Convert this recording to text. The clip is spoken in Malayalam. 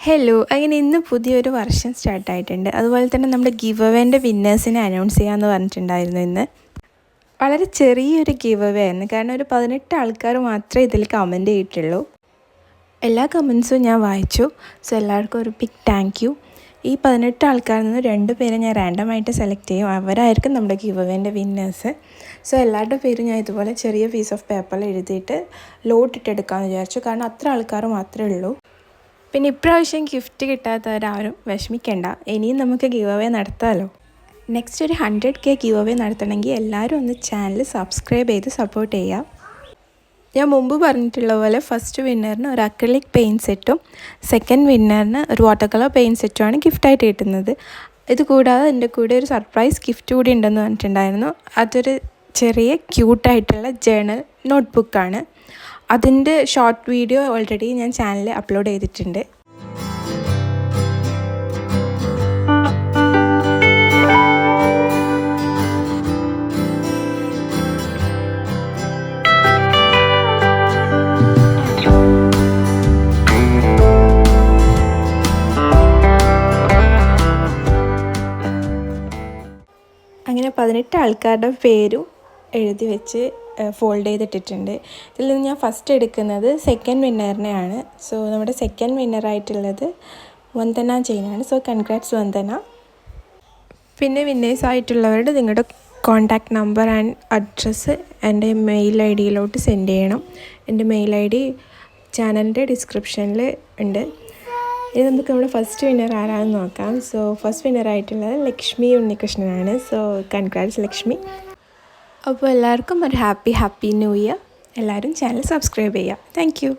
ഹലോ അങ്ങനെ ഇന്ന് പുതിയൊരു വർഷം സ്റ്റാർട്ടായിട്ടുണ്ട്. അതുപോലെ തന്നെ നമ്മുടെ ഗിവ് അവേൻ്റെ വിന്നേഴ്സിനെ അനൗൺസ് ചെയ്യാമെന്ന് പറഞ്ഞിട്ടുണ്ടായിരുന്നു ഇന്ന്. വളരെ ചെറിയൊരു ഗിവ് അവേ ആയിരുന്നു, കാരണം ഒരു 18 ആൾക്കാർ മാത്രമേ ഇതിൽ കമൻറ്റ് ചെയ്തിട്ടുള്ളൂ. എല്ലാ കമൻസും ഞാൻ വായിച്ചു. സോ എല്ലാവർക്കും ഒരു ബിഗ് താങ്ക് യു. ഈ 18 ആൾക്കാരിൽ നിന്ന് 2 പേരെ ഞാൻ റാൻഡമായിട്ട് സെലക്ട് ചെയ്യും. അവരായിരിക്കും നമ്മുടെ ഗിവ് അവേൻ്റെ വിന്നേഴ്സ്. സോ എല്ലാവരുടെ പേരും ഞാൻ ഇതുപോലെ ചെറിയ പീസ് ഓഫ് പേപ്പറിൽ എഴുതിയിട്ട് ലോട്ടിട്ടെടുക്കാമെന്ന് വിചാരിച്ചു, കാരണം അത്ര ആൾക്കാർ മാത്രമേ ഉള്ളൂ. പിന്നെ ഇപ്രാവശ്യം ഗിഫ്റ്റ് കിട്ടാത്തവരാരും വിഷമിക്കേണ്ട, ഇനിയും നമുക്ക് ഗിവ് അവേ നടത്താമല്ലോ. നെക്സ്റ്റ് ഒരു 100K ഗിവ് അവേ നടത്തണമെങ്കിൽ എല്ലാവരും ഒന്ന് ചാനൽ സബ്സ്ക്രൈബ് ചെയ്ത് സപ്പോർട്ട് ചെയ്യുക. ഞാൻ മുമ്പ് പറഞ്ഞിട്ടുള്ള പോലെ ഫസ്റ്റ് വിന്നറിന് ഒരു അക്രിലിക് പെയിൻറ്റ് സെറ്റും സെക്കൻഡ് വിന്നറിന് ഒരു വാട്ടർ കളർ പെയിൻറ്റ് സെറ്റുമാണ് ഗിഫ്റ്റായിട്ട് കിട്ടുന്നത്. ഇത് കൂടാതെ എൻ്റെ കൂടെ ഒരു സർപ്രൈസ് ഗിഫ്റ്റ് കൂടി ഉണ്ടെന്ന് പറഞ്ഞിട്ടുണ്ടായിരുന്നു. അതൊരു ചെറിയ ക്യൂട്ടായിട്ടുള്ള ജേണൽ നോട്ട്ബുക്കാണ്. അതിൻ്റെ ഷോർട്ട് വീഡിയോ ഓൾറെഡി ഞാൻ ചാനലിൽ അപ്ലോഡ് ചെയ്തിട്ടുണ്ട്. അങ്ങനെ 18 ആൾക്കാരുടെ പേരും എഴുതി വെച്ച് ഫോൾഡ് ചെയ്തിട്ടിട്ടുണ്ട്. ഇതിൽ നിന്ന് ഞാൻ ഫസ്റ്റ് എടുക്കുന്നത് സെക്കൻഡ് വിന്നറിനെയാണ്. സോ നമ്മുടെ സെക്കൻഡ് വിന്നറായിട്ടുള്ളത് വന്ദന ജെയിനാണ്. So congrats Vandana. പിന്നെ വിന്നേഴ്സായിട്ടുള്ളവരുടെ നിങ്ങളുടെ കോൺടാക്റ്റ് നമ്പർ ആൻഡ് അഡ്രസ്സ് എൻ്റെ മെയിൽ ഐ ഡിയിലോട്ട് സെൻഡ് ചെയ്യണം. എൻ്റെ മെയിൽ ഐ ഡി ചാനലിൻ്റെ ഡിസ്ക്രിപ്ഷനിൽ ഉണ്ട്. ഇനി നമുക്ക് നമ്മുടെ ഫസ്റ്റ് വിന്നർ ആരാണെന്ന് നോക്കാം. സോ ഫസ്റ്റ് വിന്നറായിട്ടുള്ളത് ലക്ഷ്മി ഉണ്ണികൃഷ്ണനാണ്. So congrats Lakshmi. അപ്പോൾ എല്ലാവർക്കും ഒരു ഹാപ്പി ന്യൂ ഇയർ. എല്ലാവരും ചാനൽ സബ്സ്ക്രൈബ് ചെയ്യുക. Thank U.